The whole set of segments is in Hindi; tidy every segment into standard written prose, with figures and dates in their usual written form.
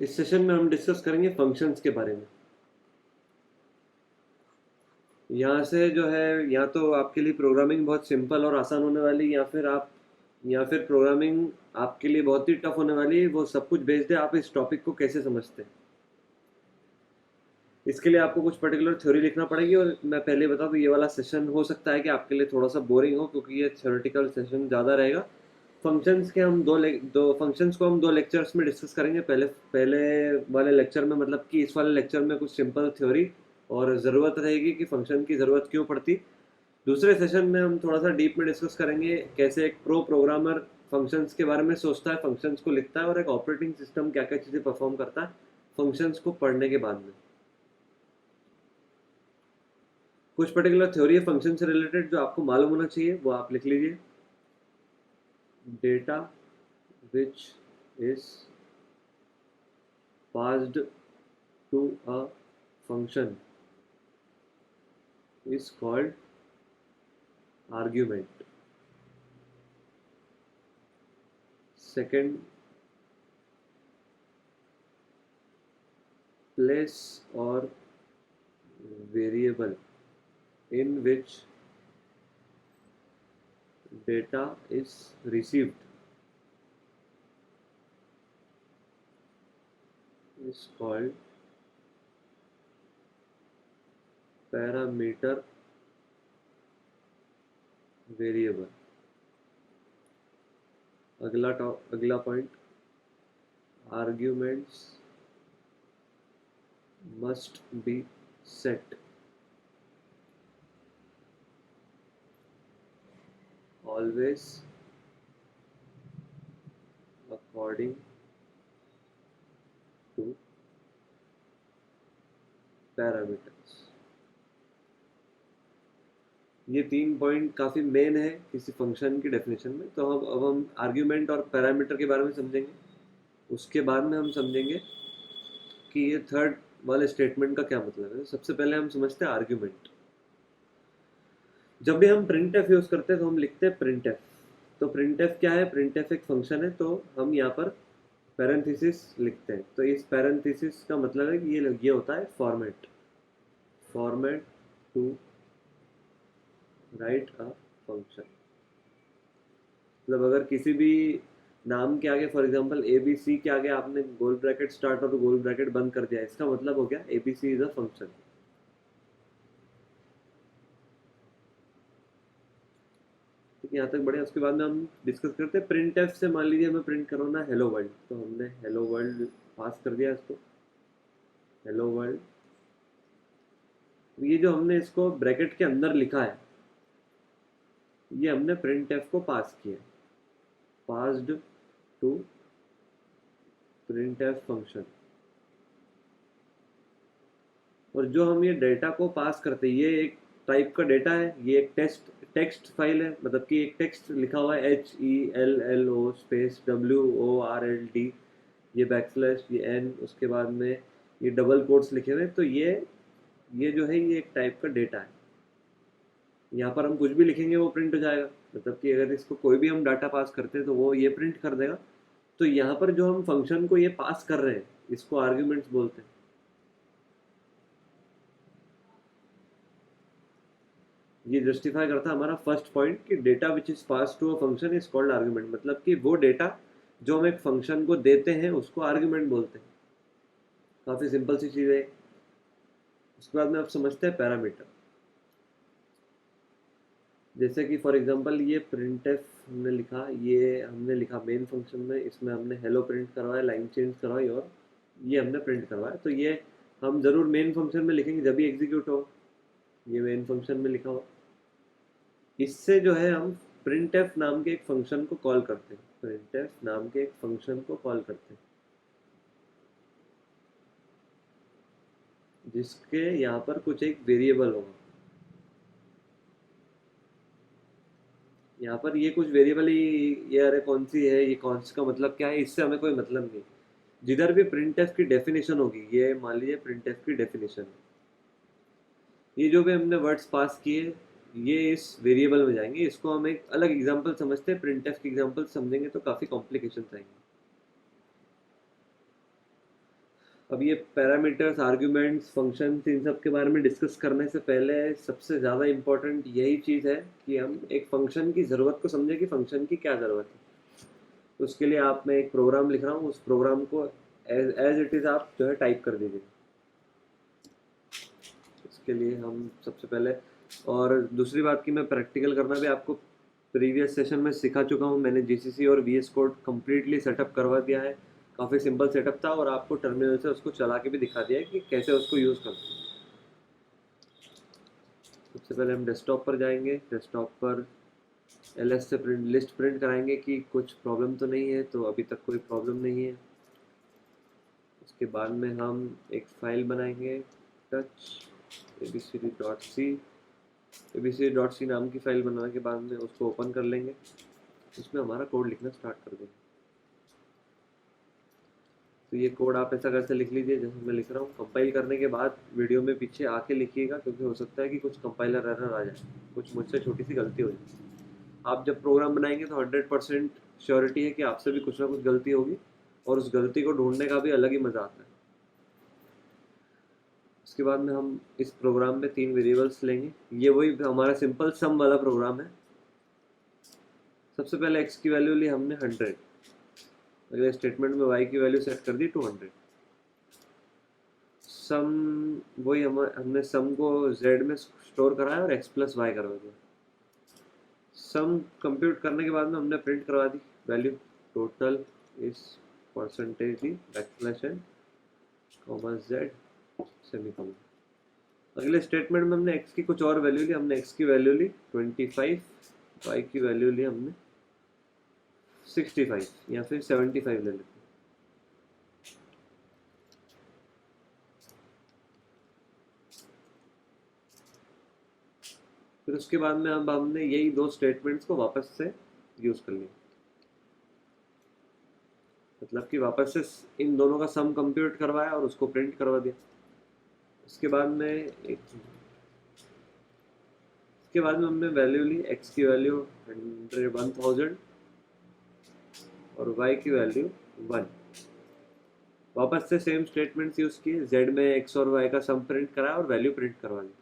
इस सेशन में हम डिस्कस करेंगे फंक्शंस के बारे में। यहाँ से जो है या तो आपके लिए प्रोग्रामिंग बहुत सिंपल और आसान होने वाली, या फिर प्रोग्रामिंग आपके लिए बहुत ही टफ होने वाली। वो सब कुछ बेस्ड है आप इस टॉपिक को कैसे समझते हैं। इसके लिए आपको कुछ पर्टिकुलर थ्योरी लिखना पड़ेगी, और मैं पहले बता दूं ये वाला सेशन हो सकता है कि आपके लिए थोड़ा सा बोरिंग हो, क्योंकि ये थ्योरेटिकल सेशन ज़्यादा रहेगा। फंक्शंस के हम दो फंक्शंस को हम दो लेक्चर्स में डिस्कस करेंगे। पहले पहले वाले लेक्चर में, मतलब कि इस वाले लेक्चर में कुछ सिंपल थ्योरी और ज़रूरत रहेगी कि फंक्शन की ज़रूरत क्यों पड़ती। दूसरे सेशन में हम थोड़ा सा डीप में डिस्कस करेंगे कैसे एक प्रो प्रोग्रामर फंक्शंस के बारे में सोचता है, फंक्शंस को लिखता है, और एक ऑपरेटिंग सिस्टम क्या क्या चीज़ें परफॉर्म करता है फंक्शंस को पढ़ने के बाद में। कुछ पर्टिकुलर थ्योरी है फंक्शन से रिलेटेड जो आपको मालूम होना चाहिए, वो आप लिख लीजिए। Data which is passed to a function is called argument. Second, place or variable in which data is received is called parameter variable. अगला point, arguments must be set always according to parameters. ये तीन पॉइंट काफ़ी मेन है किसी फंक्शन की डेफिनेशन में। तो अब हम आर्ग्यूमेंट और पैरामीटर के बारे में समझेंगे। उसके बाद में हम समझेंगे कि ये थर्ड वाले स्टेटमेंट का क्या मतलब है। सबसे पहले हम समझते हैं आर्ग्यूमेंट। जब भी हम प्रिंट एफ यूज़ करते हैं तो हम लिखते हैं प्रिंट एफ। तो प्रिंट एफ क्या है? प्रिंट एफ एक फंक्शन है, तो हम यहाँ पर पैरेंथेसिस लिखते हैं। तो इस पैरेंथेसिस का मतलब है कि ये होता है format to write a function. मतलब अगर किसी भी नाम के आगे, for example A B C के आगे आपने गोल ब्रैकेट स्टार्ट और गोल ब्रैकेट बंद कर दिया, इसका मतलब हो गया A B C is a function. ठीक है, यहाँ तक बढ़िया। उसके बाद में हम डिस्कस करते हैं प्रिंट एफ से। मान लीजिए हमें प्रिंट करवाना हेलो वर्ल्ड, तो हमने हेलो वर्ल्ड पास कर दिया इसको, हेलो वर्ल्ड। ये जो हमने इसको ब्रैकेट के अंदर लिखा है, ये हमने प्रिंट एफ को पास किया, passed to print F function. और जो हम ये डेटा को पास करते हैं, ये एक टाइप का डेटा है, ये एक टेक्स्ट फाइल है। मतलब कि एक टेक्स्ट लिखा हुआ है HELLO स्पेस WORLD, ये बैकस्लैश, ये एन, उसके बाद में ये डबल कोट्स लिखे हुए। तो ये जो है ये एक टाइप का डेटा है। यहाँ पर हम कुछ भी लिखेंगे वो प्रिंट हो जाएगा। मतलब कि अगर इसको कोई भी हम डाटा पास करते हैं तो वो ये प्रिंट कर देगा। तो यहाँ पर जो हम फंक्शन को ये पास कर रहे हैं, इसको आर्ग्यूमेंट्स बोलते हैं। ये जस्टिफाई करता है हमारा फर्स्ट पॉइंट कि data which is pass to a function is called argument. मतलब कि वो डेटा जो हम एक फंक्शन को देते हैं उसको आर्ग्यूमेंट बोलते हैं। काफ़ी सिंपल सी चीज़ है। उसके बाद में आप समझते हैं पैरामीटर। जैसे कि फॉर एग्जांपल ये प्रिंट एफ हमने लिखा, ये हमने लिखा मेन फंक्शन में, इसमें हमने हेलो प्रिंट करवाया, लाइन चेंज करवाई, और ये हमने प्रिंट करवाया। तो ये हम ज़रूर मेन फंक्शन में लिखेंगे जब भी एग्जीक्यूट हो। ये मेन फंक्शन में लिखा हो। इससे जो है हम प्रिंट एफ नाम के एक फंक्शन को कॉल करते हैं, प्रिंट एफ नाम के एक फंक्शन को कॉल करते हैं, जिसके यहाँ पर कुछ एक वेरिएबल होगा। यहाँ पर ये कुछ वेरिएबल ही, ये अरे कौन सी है, ये कौन सी का मतलब क्या है, इससे हमें कोई मतलब नहीं। जिधर भी प्रिंट एफ की डेफिनेशन होगी, ये मान लीजिए प्रिंट एफ की डेफिनेशन, ये जो भी हमने वर्ड्स पास किए ये इस वेरिएबल में जाएंगे। इसको हम एक अलग एग्जांपल समझते हैं, प्रिंट एफ की एग्जांपल समझेंगे तो काफ़ी कॉम्प्लिकेशन आएंगे। अब ये पैरामीटर्स, आर्ग्यूमेंट्स, फंक्शंस, इन सब के बारे में डिस्कस करने से पहले सबसे ज़्यादा इम्पोर्टेंट यही चीज़ है कि हम एक फंक्शन की ज़रूरत को समझें कि फंक्शन की क्या ज़रूरत है। तो उसके लिए मैं एक प्रोग्राम लिख रहा हूँ, उस प्रोग्राम को एज इट इज़ आप जो है टाइप कर दीजिए। इसके लिए हम सबसे पहले, और दूसरी बात की मैं प्रैक्टिकल करना भी आपको प्रीवियस सेशन में सिखा चुका हूँ। मैंने जीसीसी और वीएस कोड कम्प्लीटली सेटअप करवा दिया है। काफ़ी सिंपल सेटअप था और आपको टर्मिनल से उसको चला के भी दिखा दिया है कि कैसे उसको यूज़ करते हैं। सबसे पहले हम डेस्कटॉप पर जाएंगे। डेस्कटॉप पर ls से लिस्ट प्रिंट कराएंगे कि कुछ प्रॉब्लम तो नहीं है, तो अभी तक कोई प्रॉब्लम नहीं है। उसके बाद में हम एक फाइल बनाएंगे, टच abcd.c। abcd.c नाम की फाइल बनाने के बाद में उसको ओपन कर लेंगे, उसमें हमारा कोड लिखना स्टार्ट कर देंगे। तो ये कोड आप ऐसा कैसे लिख लीजिए जैसे मैं लिख रहा हूँ। कंपाइल करने के बाद वीडियो में पीछे आके लिखिएगा, क्योंकि हो सकता है कि कुछ कंपाइलर एरर आ जाए, कुछ मुझसे छोटी सी गलती हो जाए। आप जब प्रोग्राम बनाएंगे तो 100% श्योरिटी है कि आपसे भी कुछ ना कुछ गलती होगी, और उस गलती को ढूंढने का भी अलग ही मज़ा आता है। उसके बाद में हम इस प्रोग्राम में 3 वेरिएबल्स लेंगे। ये वही हमारा सिंपल सम वाला प्रोग्राम है। सबसे पहले x की वैल्यू ली हमने 100, अगले स्टेटमेंट में y की वैल्यू सेट कर दी 200। सम वही हमने सम को z में स्टोर कराया और x प्लस वाई करवा दिया। सम कंप्यूट करने के बाद में हमने प्रिंट करवा दी वैल्यू, टोटल इस percentage D backslash comma z semicolon. अगले स्टेटमेंट में हमने x की कुछ और वैल्यू ली। हमने x की वैल्यू ली 25, y की वैल्यू ली हमने 65 या फिर 75 ले लेते। फिर उसके बाद में हमने यही 2 स्टेटमेंट्स को वापस से यूज कर लिया, मतलब कि वापस से इन दोनों का सम कंप्यूट करवाया और उसको प्रिंट करवा दिया। उसके बाद में हमने वैल्यू ली, x की वैल्यू 1000 और y की वैल्यू 1। वापस से सेम स्टेटमेंट्स यूज किए, z में x और y का सम प्रिंट कराया और वैल्यू प्रिंट करवा दी।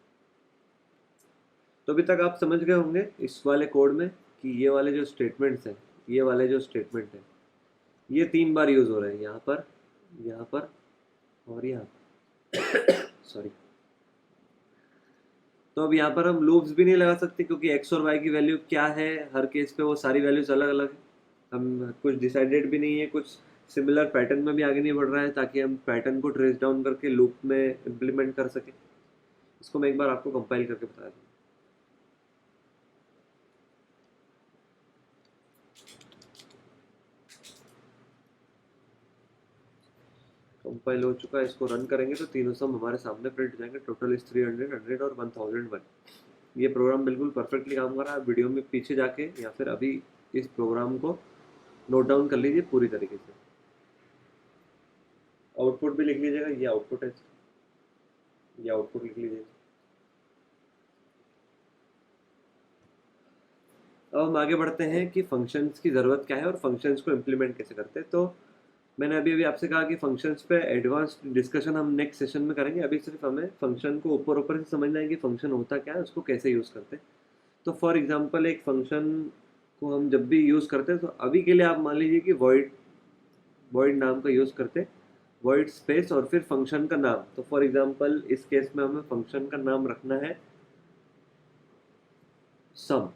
तो अभी तक आप समझ गए होंगे इस वाले कोड में कि ये वाले जो स्टेटमेंट्स हैं, ये वाले जो स्टेटमेंट हैं, ये 3 बार यूज हो रहे हैं, यहाँ पर और यहाँ पर। सॉरी। तो अब यहाँ पर हम लूप्स भी नहीं लगा सकते, क्योंकि x और y की वैल्यू क्या है हर केस पे वो सारी वैल्यूज अलग अलग है। हम कुछ डिसाइडेड भी नहीं है, कुछ सिमिलर पैटर्न में भी आगे नहीं बढ़ रहा है, ताकि हम पैटर्न को ट्रेस डाउन करके लूप में इम्प्लीमेंट कर सकें। इसको मैं एक बार आपको कंपाइल करके बता दूँ। कंपाइल हो चुका है, इसको रन करेंगे तो तीनों सम हमारे सामने प्रिंट हो जाएंगे। टोटल इस 300, 100 और 1001। ये प्रोग्राम बिल्कुल परफेक्टली काम कर रहा है। वीडियो में पीछे जाके या फिर अभी इस प्रोग्राम को नोट डाउन कर लीजिए पूरी तरीके से। आउटपुट भी लिख लीजिएगा, ये आउटपुट है, ये आउटपुट लिख लीजिएगा। अब हम आगे बढ़ते हैं कि फंक्शंस की ज़रूरत क्या है और फंक्शंस को इम्प्लीमेंट कैसे करते हैं। तो मैंने अभी आपसे कहा कि फंक्शंस पे एडवांस डिस्कशन हम नेक्स्ट सेशन में करेंगे। अभी सिर्फ हमें फंक्शन को ऊपर ऊपर से समझना है कि फंक्शन होता क्या है, उसको कैसे यूज़ करते हैं। तो फॉर एग्जांपल एक फंक्शन को हम जब भी यूज़ करते हैं, तो अभी के लिए आप मान लीजिए कि वॉइड नाम का यूज़ करते हैं, वॉइड स्पेस और फिर फंक्शन का नाम। तो फॉर एग्जांपल इस केस में हमें फंक्शन का नाम रखना है सम।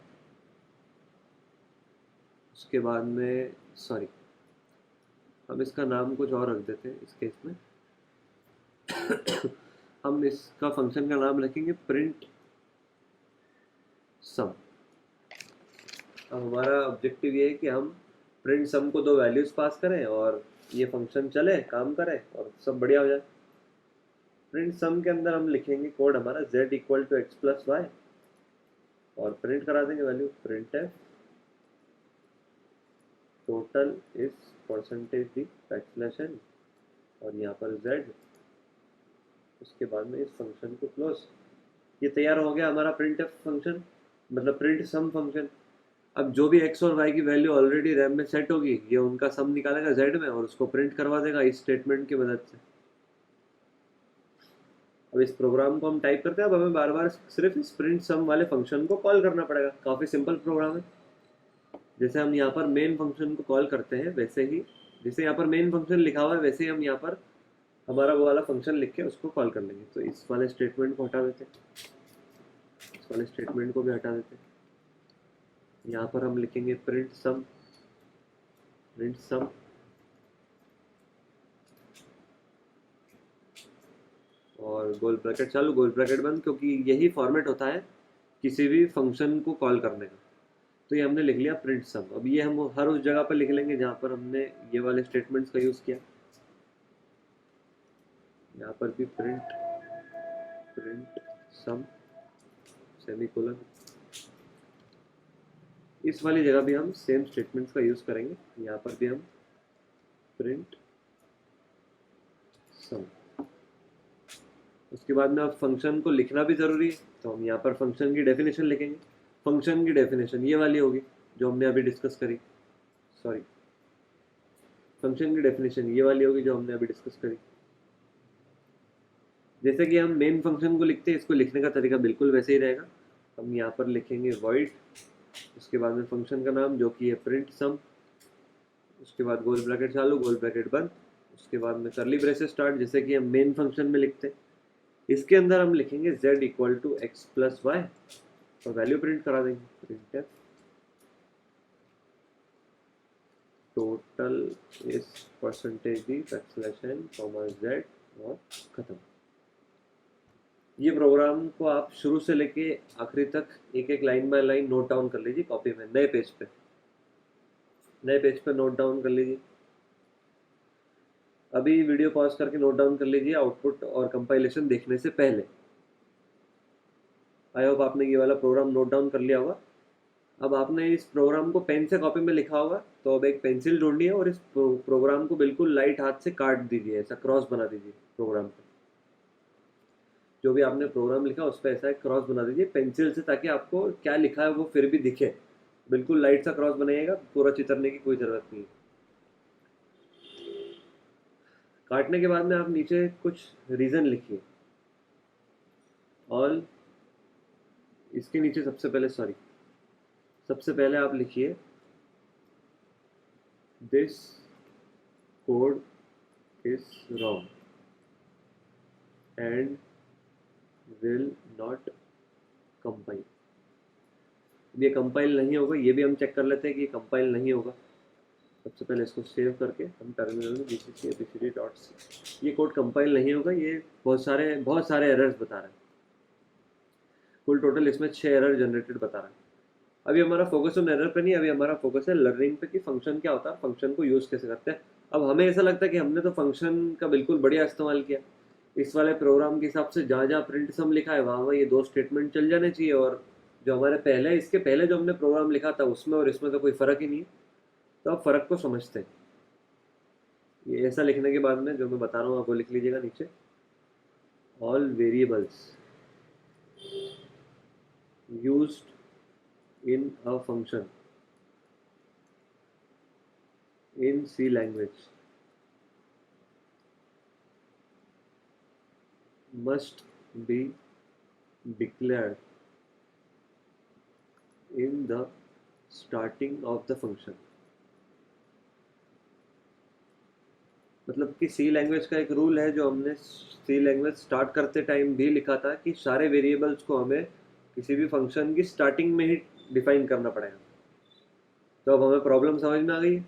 उसके बाद में सॉरी, हम इसका नाम कुछ और रख देते हैं इस केस में। हम इसका फंक्शन का नाम रखेंगे प्रिंट सम। अब हमारा ऑब्जेक्टिव ये है कि हम प्रिंट सम को 2 वैल्यूज पास करें और ये फंक्शन चले, काम करे और सब बढ़िया हो जाए। प्रिंट सम के अंदर हम लिखेंगे कोड हमारा z equal to X plus Y और प्रिंट करा देंगे वैल्यू प्रिंट है total is percentage D backslash n और यहाँ पर z। उसके बाद में इस फंक्शन को क्लोज। ये तैयार हो गया हमारा प्रिंट फंक्शन, मतलब प्रिंट सम फंक्शन। अब जो भी x और y की वैल्यू ऑलरेडी रैम में सेट होगी, ये उनका सम निकालेगा z में और उसको प्रिंट करवा देगा इस स्टेटमेंट की मदद से। अब इस प्रोग्राम को हम टाइप करते हैं, अब हमें बार बार सिर्फ इस प्रिंट सम वाले फंक्शन को कॉल करना पड़ेगा। काफ़ी सिंपल प्रोग्राम है। जैसे हम यहाँ पर मेन फंक्शन को कॉल करते हैं वैसे ही, जैसे यहाँ पर मेन फंक्शन लिखा हुआ है वैसे ही हम यहाँ पर हमारा वो वाला फंक्शन लिख के उसको कॉल कर लेंगे। तो इस वाले स्टेटमेंट को हटा देते हैं, इस वाले स्टेटमेंट को भी हटा देते हैं। यहाँ पर हम लिखेंगे प्रिंट सम, प्रिंट सम और गोल ब्रैकेट चालू, गोल ब्रैकेट बंद, क्योंकि यही फॉर्मेट होता है किसी भी फंक्शन को कॉल करने का। तो ये हमने लिख लिया प्रिंट सम। अब ये हम हर उस जगह पर लिख लेंगे जहाँ पर हमने ये वाले स्टेटमेंट्स का यूज़ किया। यहाँ पर भी प्रिंट प्रिंट सम सेमीकोलन, इस वाली जगह भी हम सेम स्टेटमेंट्स का यूज़ करेंगे। यहाँ पर भी हम प्रिंट सम। उसके बाद में अब फंक्शन को लिखना भी ज़रूरी है, तो हम यहाँ पर फंक्शन की डेफिनेशन लिखेंगे। फंक्शन की डेफिनेशन ये वाली होगी जो हमने अभी डिस्कस करी, सॉरी, फंक्शन की डेफिनेशन ये वाली होगी जो हमने अभी डिस्कस करी। जैसे कि हम मेन फंक्शन को लिखते हैं, इसको लिखने का तरीका बिल्कुल वैसे ही रहेगा। हम यहाँ पर लिखेंगे वॉइड, उसके बाद में फंक्शन का नाम जो कि है प्रिंट सम, उसके बाद गोल ब्रैकेट चालू गोल ब्रैकेट बंद, उसके बाद में करली ब्रेसेस स्टार्ट, जैसे कि हम मेन फंक्शन में लिखते हैं। इसके अंदर हम लिखेंगे z equal to X plus Y और वैल्यू प्रिंट करा देंगे, print total is percentage D backslash n comma z और खत्म। ये प्रोग्राम को आप शुरू से लेके आखिरी तक एक एक line by line note down कर लीजिए कॉपी में, नए पेज पे नोट डाउन कर लीजिए। अभी वीडियो पॉज करके नोट डाउन कर लीजिए आउटपुट और कंपाइलेशन देखने से पहले। आई होप आपने ये वाला प्रोग्राम नोट डाउन कर लिया होगा। अब आपने इस प्रोग्राम को पेन से कॉपी में लिखा होगा, तो अब एक पेंसिल ढूंढिए और इस प्रोग्राम को बिल्कुल लाइट हाथ से काट दीजिए, ऐसा क्रॉस बना दीजिए प्रोग्राम पे। जो भी आपने प्रोग्राम लिखा उस पर ऐसा एक क्रॉस बना दीजिए पेंसिल से, ताकि आपको क्या लिखा है वो फिर भी दिखे। बिल्कुल लाइट सा क्रॉस बनाइएगा, पूरा चितरने की कोई ज़रूरत नहीं है। काटने के बाद में आप नीचे कुछ रीज़न लिखिए। ऑल, इसके नीचे सबसे पहले आप लिखिए this code is wrong and will not compile. ये कंपाइल नहीं होगा, ये भी हम चेक कर लेते हैं कि ये कंपाइल नहीं होगा। सबसे पहले इसको सेव करके हम टर्मिनल में gcc abcd.c, ये कोड कंपाइल नहीं होगा, ये बहुत सारे एरर्स बता रहा है। कुल टोटल इसमें 6 एरर जनरेटेड बता रहा है। अभी हमारा फोकस ऑन एरर पे नहीं, अभी हमारा फोकस है लर्निंग पे कि फंक्शन क्या होता है, फंक्शन को यूज़ कैसे करते हैं। अब हमें ऐसा लगता है कि हमने तो फंक्शन का बिल्कुल बढ़िया इस्तेमाल किया। इस वाले प्रोग्राम के हिसाब से जहाँ जहाँ प्रिंट सम लिखा है वहाँ ये 2 स्टेटमेंट चल जाने चाहिए, और जो हमारे इसके पहले जो हमने प्रोग्राम लिखा था उसमें और इसमें तो कोई फ़र्क ही नहीं है। तो आप फ़र्क को समझते हैं। ये ऐसा लिखने के बाद में जो मैं बता रहा हूँ आप वो लिख लीजिएगा नीचे। All variables used in a function in C language must be declared in the starting of the function। मतलब कि सी लैंग्वेज का एक रूल है जो हमने सी लैंग्वेज स्टार्ट करते टाइम भी लिखा था कि सारे वेरिएबल्स को हमें किसी भी फंक्शन की स्टार्टिंग में ही डिफाइन करना पड़ेगा। तो अब हमें प्रॉब्लम समझ में आ गई।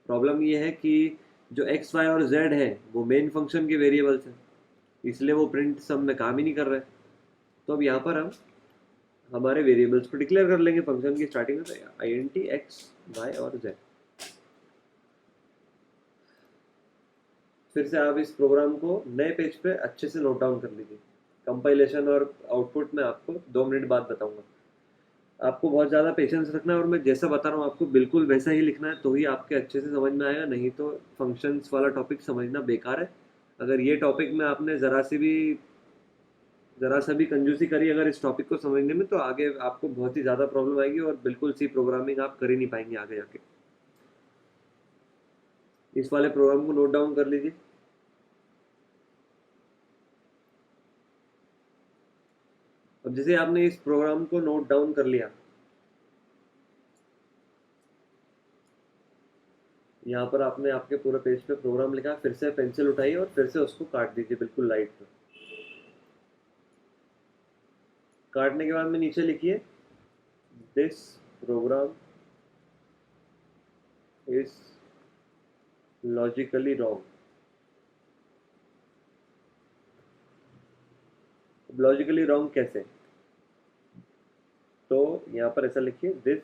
प्रॉब्लम ये है कि जो एक्स वाई और जेड है वो मेन फंक्शन के वेरिएबल्स हैं, इसलिए वो प्रिंट सम में काम ही नहीं कर रहे। तो अब यहाँ पर हम हमारे वेरिएबल्स को डिक्लेयर कर लेंगे फंक्शन की स्टार्टिंग में, int x y और z। फिर से आप इस प्रोग्राम को नए पेज पे अच्छे से नोट डाउन कर लीजिए। कंपाइलेशन और आउटपुट में आपको 2 मिनट बाद बताऊंगा। आपको बहुत ज़्यादा पेशेंस रखना है और मैं जैसा बता रहा हूँ आपको बिल्कुल वैसा ही लिखना है, तो ही आपके अच्छे से समझ में आएगा। नहीं तो फंक्शंस वाला टॉपिक समझना बेकार है। अगर ये टॉपिक में आपने ज़रा सा भी कंजूसी करी अगर इस टॉपिक को समझने में, तो आगे आपको बहुत ही ज़्यादा प्रॉब्लम आएगी और बिल्कुल सी प्रोग्रामिंग आप कर ही नहीं पाएंगे आगे जाके। इस वाले प्रोग्राम को नोट डाउन कर लीजिए। अब जैसे आपने इस प्रोग्राम को नोट डाउन कर लिया, यहाँ पर आपने आपके पूरे पेज पे प्रोग्राम लिखा, फिर से पेंसिल उठाइए और फिर से उसको काट दीजिए बिल्कुल लाइट पे। काटने के बाद में नीचे लिखिए this program is logically wrong. Logically wrong कैसे? तो यहाँ पर ऐसा लिखिए this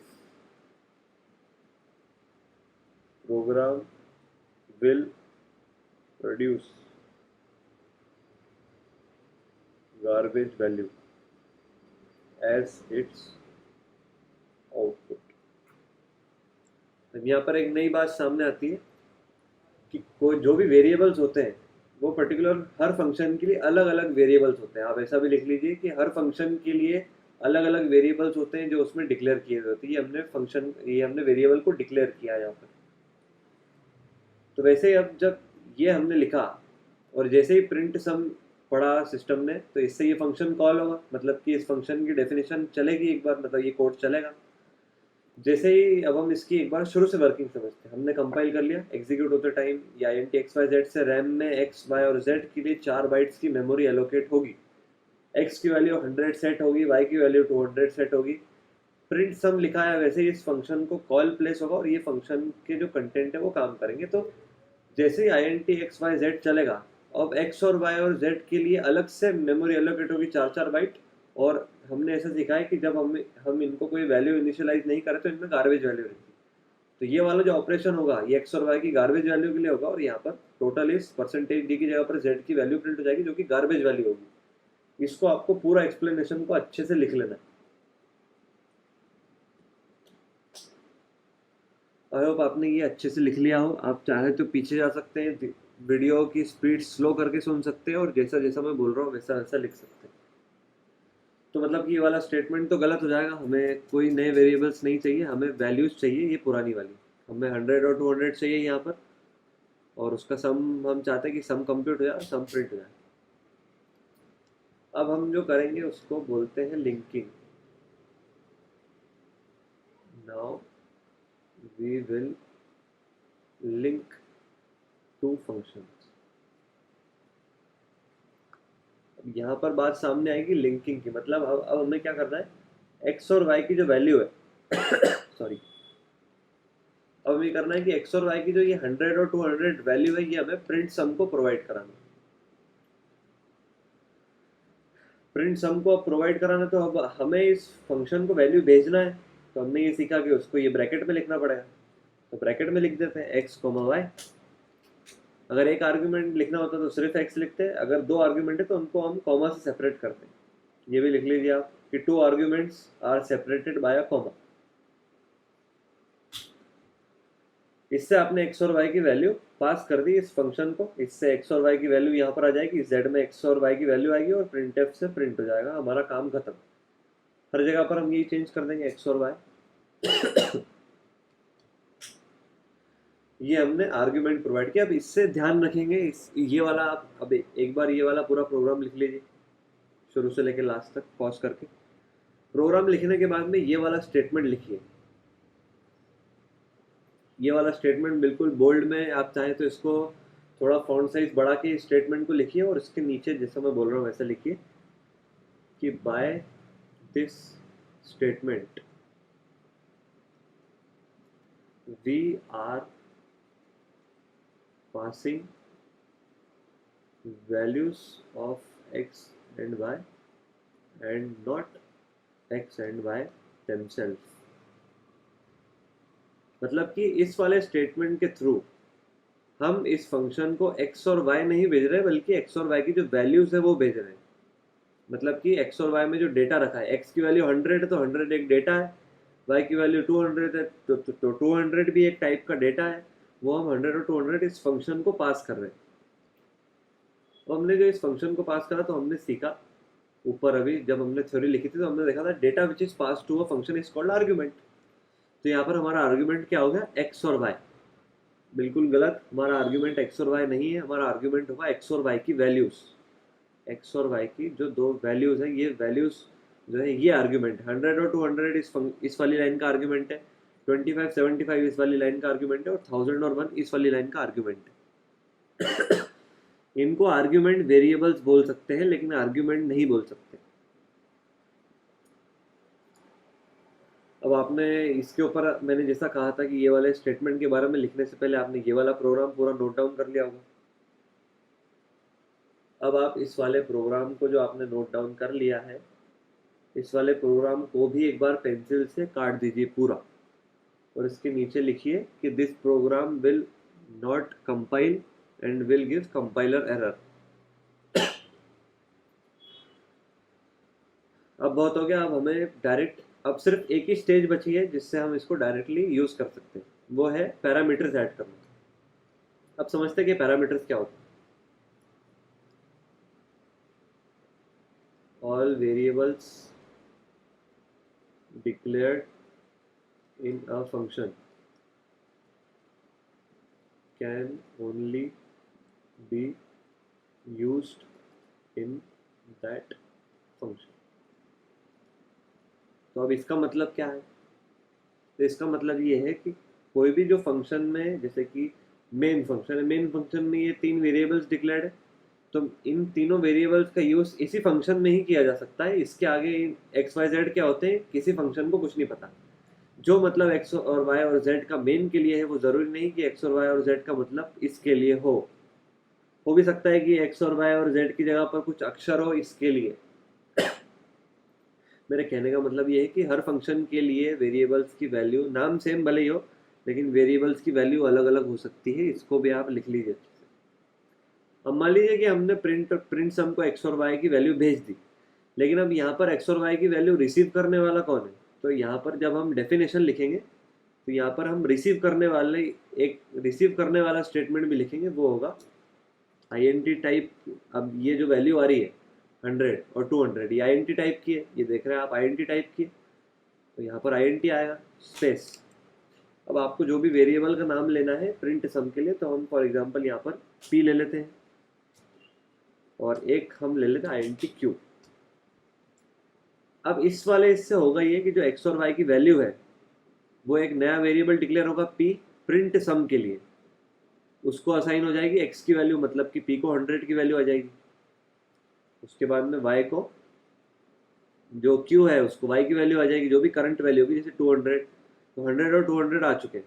program will produce garbage value as its output. यहाँ पर एक नई बात सामने आती है कि कोई जो भी वेरिएबल्स होते हैं वो पर्टिकुलर हर फंक्शन के लिए अलग अलग वेरिएबल्स होते हैं। आप ऐसा भी लिख लीजिए कि हर फंक्शन के लिए अलग अलग वेरिएबल्स होते हैं जो उसमें डिक्लेयर किए हुए होते हैं। ये हमने वेरिएबल को डिक्लेयर किया यहाँ पर। तो वैसे ही अब जब ये हमने लिखा और जैसे ही प्रिंट सम पढ़ा सिस्टम ने, तो इससे ये फंक्शन कॉल होगा, मतलब कि इस फंक्शन की डेफिनेशन चलेगी एक बार, मतलब ये कोड चलेगा। जैसे ही अब हम इसकी एक बार शुरू से वर्किंग समझते हैं। हमने कंपाइल कर लिया, एग्जीक्यूट होते टाइम या int xyz से रैम में x y और z के लिए 4 बाइट्स की मेमोरी एलोकेट होगी। x की वैल्यू 100 सेट होगी, y की वैल्यू 200 सेट होगी। प्रिंट सम लिखा है, वैसे ही इस फंक्शन को कॉल प्लेस होगा और ये फंक्शन के जो कंटेंट है वो काम करेंगे। तो जैसे ही int xyz चलेगा, अब x और y और z के लिए अलग से मेमोरी एलोकेट होगी 4-4 बाइट। और हमने ऐसा सीखा है कि जब हम इनको कोई वैल्यू इनिशियलाइज नहीं करें तो इनमें गार्बेज वैल्यू रहती है। तो ये वाला जो ऑपरेशन होगा ये x और y की गार्बेज वैल्यू के लिए होगा, और यहाँ पर टोटल इस परसेंटेज डी की जगह पर z की वैल्यू प्रिंट हो जाएगी जो कि गार्बेज वैल्यू होगी। इसको आपको पूरा एक्सप्लेनेशन को अच्छे से लिख लेना है। आई होप आपने ये अच्छे से लिख लिया हो। आप चाहे तो पीछे जा सकते हैं, वीडियो की स्पीड स्लो करके सुन सकते हैं और जैसा जैसा मैं बोल रहा हूँ वैसा वैसा लिख सकते हैं। तो मतलब कि ये वाला स्टेटमेंट तो गलत हो जाएगा। हमें कोई नए वेरिएबल्स नहीं चाहिए, हमें वैल्यूज चाहिए ये पुरानी वाली। हमें 100 और 200 चाहिए यहाँ पर, और उसका सम हम चाहते हैं कि सम कंप्यूट हो जाए, सम प्रिंट हो जाए। अब हम जो करेंगे उसको बोलते हैं linking. Now we will link two functions. यहाँ पर बात सामने आएगी लिंकिंग की, मतलब अब हमें क्या करना है, x और y की जो वैल्यू है सॉरी, अब हमें करना है कि x और y की जो ये 100 और 200 वैल्यू है ये हमें प्रिंट सम को प्रोवाइड कराना है। प्रिंट सम को अब प्रोवाइड कराना, तो अब हमें इस फंक्शन को वैल्यू भेजना है। तो हमने ये सीखा कि उसको ये ब्रैकेट में लिखना पड़ेगा। तो ब्रैकेट में लिख देते हैं x, y। अगर एक आर्ग्यूमेंट लिखना होता तो सिर्फ x लिखते हैं, अगर 2 आर्ग्यूमेंट है तो उनको हम कॉमा से सेपरेट करते हैं। ये भी लिख लीजिए आप कि 2 arguments are separated by a comma. इससे आपने x और y की वैल्यू पास कर दी इस फंक्शन को। इससे x और y की वैल्यू यहाँ पर आ जाएगी, z में x और y की वैल्यू आएगी और printf से प्रिंट हो जाएगा। हमारा काम खत्म। हर जगह पर हम ये चेंज कर देंगे x और y। ये हमने आर्ग्यूमेंट प्रोवाइड किया। अब इससे ध्यान रखेंगे ये वाला, आप अब एक बार ये वाला पूरा प्रोग्राम लिख लीजिए शुरू से लेकर लास्ट तक पॉज करके। प्रोग्राम लिखने के बाद में ये वाला स्टेटमेंट लिखिए। ये वाला स्टेटमेंट बिल्कुल बोल्ड में, आप चाहें तो इसको थोड़ा फॉन्ट साइज बढ़ा के स्टेटमेंट को लिखिए और इसके नीचे जैसा मैं बोल रहा हूँ वैसे लिखिए कि by this statement we are passing values of x and y and not x and y themselves। मतलब कि इस वाले स्टेटमेंट के थ्रू हम इस फंक्शन को x और y नहीं भेज रहे, बल्कि x और y की जो वैल्यूज है वो भेज रहे हैं। मतलब कि x और y में जो डेटा रखा है, x की वैल्यू 100 है तो 100 एक डेटा है, y की वैल्यू 200 है तो 200 भी एक टाइप का डेटा है। वो हम 100 और 200 इस फंक्शन को पास कर रहे हैं। तो हमने जो इस फंक्शन को पास करा तो हमने सीखा ऊपर, अभी जब हमने थ्योरी लिखी थी तो हमने देखा था data which is pass to a function is called argument. तो यहाँ पर हमारा आर्ग्यूमेंट क्या हो गया, x और y। बिल्कुल गलत, हमारा आर्ग्यूमेंट x और y नहीं है, हमारा आर्ग्यूमेंट होगा x और y की वैल्यूज। x और y की जो 2 वैल्यूज हैं, ये वैल्यूज जो है ये आर्ग्यूमेंट, 100 और 200 इस वाली लाइन का आर्ग्यूमेंट है, 25 75 इस वाली लाइन का आर्ग्यूमेंट है, और 1000 और 1 इस वाली लाइन का आर्ग्यूमेंट है। इनको आर्ग्यूमेंट वेरिएबल्स बोल सकते हैं, लेकिन आर्ग्यूमेंट नहीं बोल सकते। अब आपने इसके ऊपर, मैंने जैसा कहा था कि ये वाले स्टेटमेंट के बारे में लिखने से पहले आपने ये वाला प्रोग्राम पूरा नोट डाउन कर लिया होगा। अब आप इस वाले प्रोग्राम को जो आपने नोट डाउन कर लिया है, इस वाले प्रोग्राम को भी एक बार पेंसिल से काट दीजिए पूरा, और इसके नीचे लिखिए कि this program will not compile and will give compiler error. अब बहुत हो गया। अब हमें डायरेक्ट, अब सिर्फ एक ही स्टेज बची है जिससे हम इसको डायरेक्टली यूज कर सकते हैं, वो है पैरामीटर्स ऐड करना। अब समझते हैं कि पैरामीटर्स क्या होते हैं। All variables declared in a function can only be used in that function. तो अब इसका मतलब क्या है? तो इसका मतलब ये है कि कोई भी जो फंक्शन में, जैसे कि मेन फंक्शन है, मेन फंक्शन में ये 3 वेरिएबल्स डिक्लेयर्ड है, तो इन तीनों वेरिएबल्स का यूज इसी फंक्शन में ही किया जा सकता है। इसके आगे एक्स वाई जेड क्या होते हैं, किसी फंक्शन को कुछ नहीं पता। जो मतलब एक्स और वाई और जेड का मेन के लिए है, वो जरूरी नहीं कि एक्स और वाई और जेड का मतलब इसके लिए हो भी सकता है कि एक्स और वाई और जेड की जगह पर कुछ अक्षर हो इसके लिए। मेरे कहने का मतलब ये है कि हर फंक्शन के लिए वेरिएबल्स की वैल्यू, नाम सेम भले ही हो, लेकिन वेरिएबल्स की वैल्यू अलग अलग हो सकती है। इसको भी आप लिख लीजिए। अब मान लीजिए कि हमने प्रिंट सम को एक्स और वाई की वैल्यू भेज दी, लेकिन अब यहाँ पर एक्स और वाई की वैल्यू रिसीव करने वाला कौन है? तो यहाँ पर जब हम डेफिनेशन लिखेंगे, तो यहाँ पर हम रिसीव करने वाले, एक रिसीव करने वाला स्टेटमेंट भी लिखेंगे, वो होगा INT टाइप। अब ये जो वैल्यू आ रही है 100 और 200, ये INT टाइप की है, ये देख रहे हैं आप, INT टाइप की है, तो यहाँ पर INT आएगा स्पेस। अब आपको जो भी वेरिएबल का नाम लेना है प्रिंट सम के लिए, तो हम फॉर एग्जांपल यहाँ पर p ले लेते हैं, और एक हम ले लेते हैं INT q। अब इस वाले इससे होगा ये कि जो x और y की वैल्यू है, वो एक नया वेरिएबल डिक्लेयर होगा p प्रिंट सम के लिए। उसको असाइन हो जाएगी x की वैल्यू, मतलब कि p को 100 की वैल्यू आ जाएगी। उसके बाद में y को, जो q है उसको y की वैल्यू आ जाएगी, जो भी करंट वैल्यू होगी, जैसे 200, तो 100 और 200 आ चुके हैं।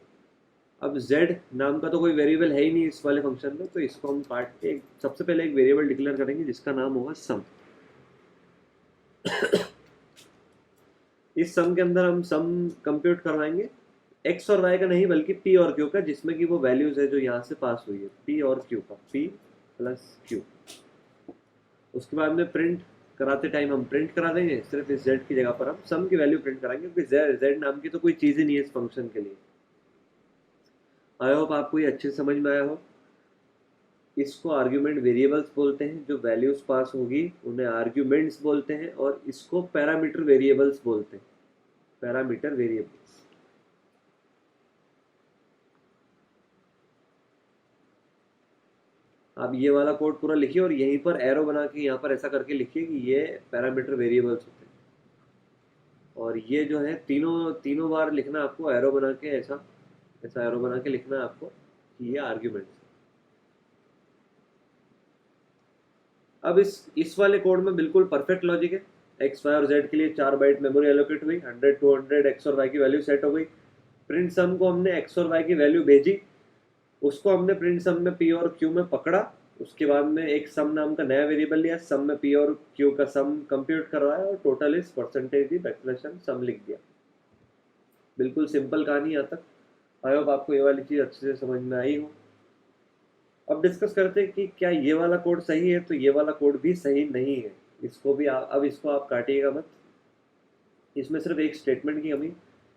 अब z नाम का तो कोई वेरिएबल है ही नहीं इस वाले फंक्शन में, तो इसको हम काट के सबसे पहले एक वेरिएबल डिक्लेयर करेंगे जिसका नाम होगा सम। इस सम के अंदर हम सम कंप्यूट करवाएंगे एक्स और वाई का नहीं, बल्कि पी और क्यू का, जिसमें कि वो वैल्यूज है जो यहाँ से पास हुई है, पी और क्यू का, पी प्लस क्यू। उसके बाद में प्रिंट कराते टाइम हम प्रिंट करा देंगे, सिर्फ इस जेड की जगह पर हम सम की वैल्यू प्रिंट कराएंगे, क्योंकि जेड नाम की तो कोई चीज़ ही नहीं है इस फंक्शन के लिए। आई होप आपको ये अच्छे से समझ में आया हो। इसको आर्ग्यूमेंट वेरिएबल्स बोलते हैं, जो वैल्यूज पास होगी उन्हें आर्ग्यूमेंट्स बोलते हैं, और इसको पैरामीटर वेरिएबल्स बोलते हैं, पैरामीटर वेरिएबल्स। आप ये वाला कोड पूरा लिखिए, और यहीं पर एरो बना के यहाँ पर ऐसा करके लिखिए कि ये पैरामीटर वेरिएबल्स होते हैं। और ये जो है तीनों तीनों बार लिखना आपको, एरो बना के, ऐसा ऐसा एरो बना के लिखना है आपको कि ये आर्ग्यूमेंट्स। अब इस वाले कोड में बिल्कुल परफेक्ट लॉजिक है। एक्स वाई और जेड के लिए 4 बाइट मेमोरी एलोकेट हुई, 100 200 एक्स और वाई की वैल्यू सेट हो गई। प्रिंट सम को हमने एक्स और वाई की वैल्यू भेजी, उसको हमने प्रिंट सम में पी और क्यू में पकड़ा। उसके बाद में एक सम नाम का नया वेरिएबल लिया, सम में पी और क्यू का सम कंप्यूट करवाया, और टोटल इस परसेंटेज दी बैकस्लैश सम लिख दिया। बिल्कुल सिंपल कहानी यहाँ तक। आई होप आपको ये वाली चीज़ अच्छे से समझ में आई हो। अब डिस्कस करते हैं कि क्या ये वाला कोड सही है, तो ये वाला कोड भी सही नहीं है। इसको भी अब इसको आप काटिएगा मत, इसमें सिर्फ एक स्टेटमेंट की कमी।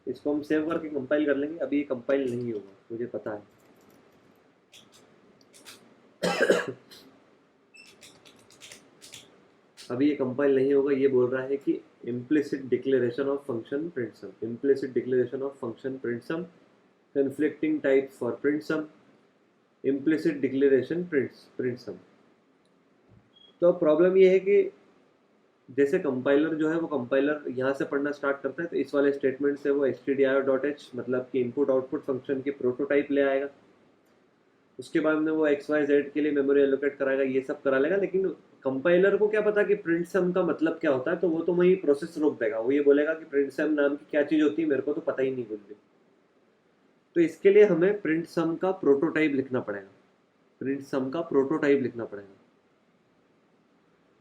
इसको हम सेव करके कंपाइल कर लेंगे, अभी ये कंपाइल नहीं होगा, मुझे पता है। अभी ये कंपाइल नहीं होगा। ये बोल रहा है कि implicit declaration of function print sum, implicit declaration of function print sum, conflicting type for print sum, implicit declaration print sum. तो प्रॉब्लम ये है कि जैसे कंपाइलर जो है वो कंपाइलर यहाँ से पढ़ना स्टार्ट करता है, तो इस वाले स्टेटमेंट से वो stdio.h मतलब कि इनपुट आउटपुट फंक्शन की प्रोटोटाइप ले आएगा। उसके बाद में वो एक्स वाई जेड के लिए मेमोरी एलोकेट कराएगा, ये सब करा लेगा। लेकिन कंपाइलर को क्या पता कि प्रिंट सम का मतलब क्या होता है, तो वो तो वही प्रोसेस रोक देगा। वो ये बोलेगा कि प्रिंट सम नाम की क्या चीज़ होती है, मेरे को तो पता ही नहीं कुछ भी। तो इसके लिए हमें प्रिंट सम का प्रोटोटाइप लिखना पड़ेगा। प्रिंट सम का प्रोटोटाइप लिखना पड़ेगा,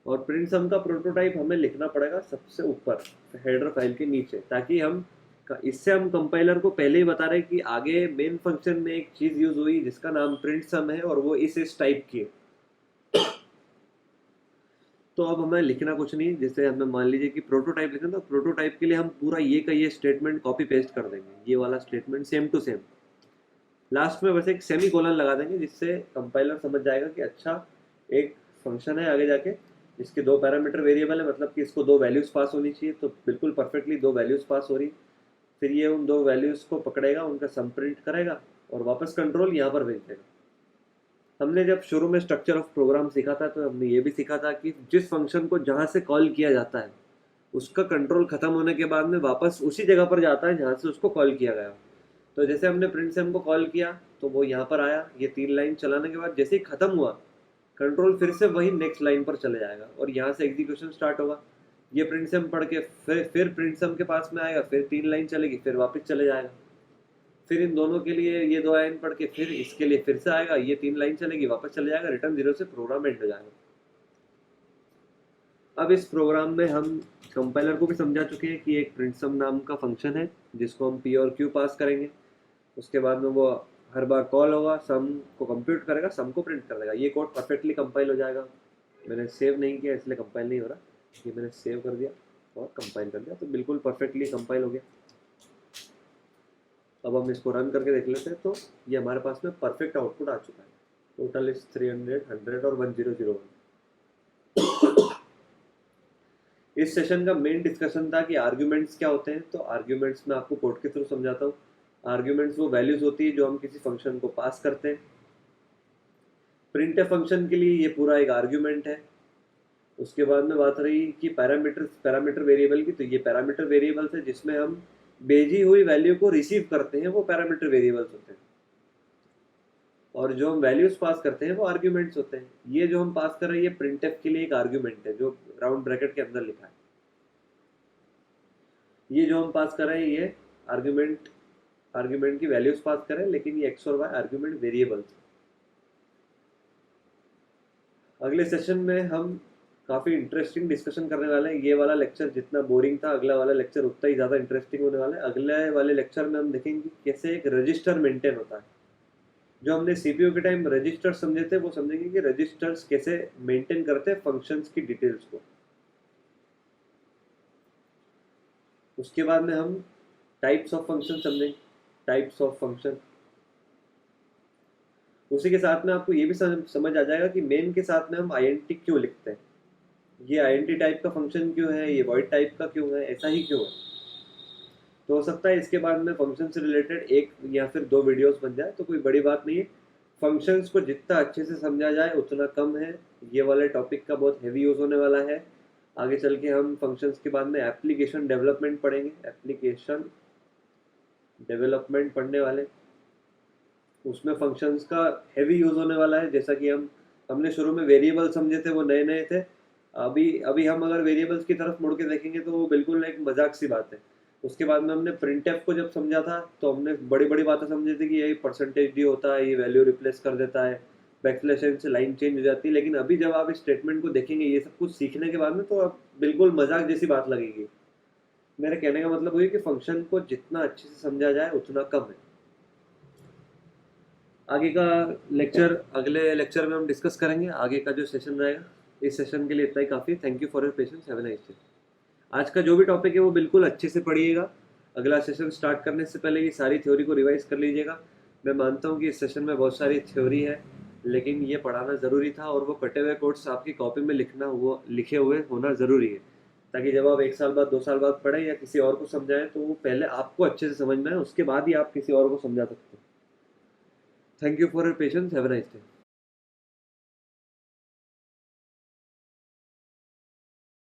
और प्रिंट सम का प्रोटोटाइप हमें लिखना पड़ेगा सबसे ऊपर हेडर फाइल के नीचे, ताकि इससे हम कंपाइलर को पहले ही बता रहे हैं कि आगे मेन फंक्शन में एक चीज यूज हुई जिसका नाम प्रिंट सम है, और वो इस टाइप की है। तो अब हमें लिखना कुछ नहीं, जैसे हमें मान लीजिए कि प्रोटोटाइप लिखना, तो प्रोटोटाइप के लिए हम पूरा ये का ये स्टेटमेंट कॉपी पेस्ट कर देंगे, ये वाला statement same to same. Last में बस एक सेमी कोलन लगा देंगे, जिससे कंपाइलर समझ जाएगा कि अच्छा एक फंक्शन है आगे जाके, इसके दो पैरामीटर वेरिएबल है, मतलब कि इसको दो वैल्यूज पास होनी चाहिए, तो बिल्कुल परफेक्टली दो वैल्यूज पास हो रही। फिर ये उन दो वैल्यूज को पकड़ेगा, उनका सम प्रिंट करेगा और वापस कंट्रोल यहाँ पर भेज देगा। हमने जब शुरू में स्ट्रक्चर ऑफ प्रोग्राम सीखा था, तो हमने ये भी सीखा था कि जिस फंक्शन को जहाँ से कॉल किया जाता है, उसका कंट्रोल खत्म होने के बाद में वापस उसी जगह पर जाता है जहाँ से उसको कॉल किया गया। तो जैसे हमने प्रिंट सम को कॉल किया, तो वो यहाँ पर आया, ये 3 लाइन चलाने के बाद जैसे ही खत्म हुआ, कंट्रोल फिर से वही नेक्स्ट लाइन पर चले जाएगा और यहाँ से एग्जीक्यूशन स्टार्ट होगा। ये प्रिंट सम पढ़ के फिर प्रिंट सम के पास में आएगा, फिर 3 लाइन चलेगी, फिर वापस चले जाएगा। फिर इन दोनों के लिए ये 2 लाइन पढ़ के फिर इसके लिए फिर से आएगा, ये 3 लाइन चलेगी, वापस चले जाएगा, रिटर्न 0 से प्रोग्राम एंड हो जाएगा। अब इस प्रोग्राम में हम कंपाइलर को भी समझा चुके हैं कि एक प्रिंट सम नाम का फंक्शन है जिसको हम पी और क्यू पास करेंगे। उसके बाद में वो हर बार कॉल होगा, सम को कंप्यूट करेगा, सम को प्रिंट कर देगा। ये कोड परफेक्टली कंपाइल हो जाएगा। मैंने सेव नहीं किया इसलिए कंपाइल नहीं हो रहा, ये मैंने सेव कर दिया और कंपाइल कर दिया, तो बिल्कुल परफेक्टली कंपाइल हो गया। अब हम इसको रन करके देख लेते हैं, तो ये हमारे पास में परफेक्ट आउटपुट आ चुका है। टोटल इज 300, 100 और 1001। इस सेशन का मेन डिस्कशन था कि आर्ग्यूमेंट्स क्या होते हैं। तो आर्ग्यूमेंट्स में आपको कोड के थ्रू समझाता हूँ। आर्ग्यूमेंट्स वो वैल्यूज होती है जो हम किसी फंक्शन को पास करते हैं। प्रिंटफ फंक्शन के लिए ये पूरा एक आर्ग्यूमेंट है। उसके बाद में बात रही कि पैरामीटर वेरिएबल की, तो ये पैरामीटर वेरिएबल्स है जिसमें हम भेजी हुई वैल्यू को रिसीव करते हैं, वो पैरामीटर वेरिएबल्स होते हैं। और जो हम वैल्यूज पास करते हैं वो आर्ग्यूमेंट्स होते हैं। ये जो हम पास कर रहे हैं, ये प्रिंटफ के लिए एक आर्ग्यूमेंट है जो राउंड ब्रैकेट के अंदर लिखा है। ये जो हम पास कर रहे हैं, ये आर्ग्यूमेंट की वैल्यूज पास करें, लेकिन ये एक्स और वाई आर्ग्यूमेंट वेरिएबल्स। अगले सेशन में हम काफ़ी इंटरेस्टिंग डिस्कशन करने वाले हैं। ये वाला लेक्चर जितना बोरिंग था, अगला वाला लेक्चर उतना ही ज़्यादा इंटरेस्टिंग होने वाला है। अगले वाले लेक्चर में हम देखेंगे कैसे एक रजिस्टर मेंटेन होता है। जो हमने सीपीयू के टाइम रजिस्टर समझे थे, वो समझेंगे कि रजिस्टर्स कैसे मेंटेन करते हैं फंक्शंस की डिटेल्स को। उसके बाद में हम टाइप्स ऑफ फंक्शन समझेंगे, टाइप्स ऑफ फंक्शन। उसी के साथ में आपको ये भी समझ आ जाएगा कि मेन के साथ में हम आईएनटी क्यों लिखते हैं, ये आईएनटी टाइप का फंक्शन क्यों है, ये वॉइड टाइप का क्यों है, ऐसा ही क्यों है। तो हो सकता है इसके बाद में फंक्शन से रिलेटेड 1 या फिर 2 वीडियोस बन जाए, तो कोई बड़ी बात नहीं है। फंक्शंस को जितना अच्छे से समझा जाए उतना कम है। ये वाले टॉपिक का बहुत हैवी यूज होने वाला है। आगे चल के हम फंक्शंस के बाद में एप्लीकेशन डेवलपमेंट पढ़ेंगे, एप्लीकेशन डेवलपमेंट पढ़ने वाले। उसमें फंक्शंस का हैवी यूज होने वाला है। जैसा कि हमने शुरू में वेरिएबल समझे थे, वो नए नए थे। अभी हम अगर वेरिएबल्स की तरफ मुड़ के देखेंगे तो वो बिल्कुल एक मजाक सी बात है। उसके बाद में हमने प्रिंटफ को जब समझा था, तो हमने बड़ी बड़ी बातें समझी थी कि ये परसेंटेज डी होता है, ये वैल्यू रिप्लेस कर देता है, बैकस्लैश एन से लाइन चेंज हो जाती है। लेकिन अभी जब आप इस स्टेटमेंट को देखेंगे ये सब कुछ सीखने के बाद में, तो अब बिल्कुल मजाक जैसी बात लगेगी। मेरे कहने का मतलब वही कि फंक्शन को जितना अच्छे से समझा जाए उतना कम है। आगे का लेक्चर अगले लेक्चर में हम डिस्कस करेंगे, आगे का जो सेशन रहेगा। इस सेशन के लिए इतना ही काफ़ी। Thank you for your patience, have a nice day. आज का जो भी टॉपिक है वो बिल्कुल अच्छे से पढ़िएगा। अगला सेशन स्टार्ट करने से पहले ये सारी थ्योरी को रिवाइज कर लीजिएगा। मैं मानता हूँ कि इस सेशन में बहुत सारी थ्योरी है, लेकिन ये पढ़ाना ज़रूरी था, और वो कटे हुए कोड्स आपकी कॉपी में लिखे हुए होना ज़रूरी है, ताकि जब आप 1 साल बाद 2 साल बाद पढ़ें या किसी और को समझाएं, तो वो पहले आपको अच्छे से समझना है, उसके बाद ही आप किसी और को समझा सकते हैं। Thank you for your patience. Have a nice day.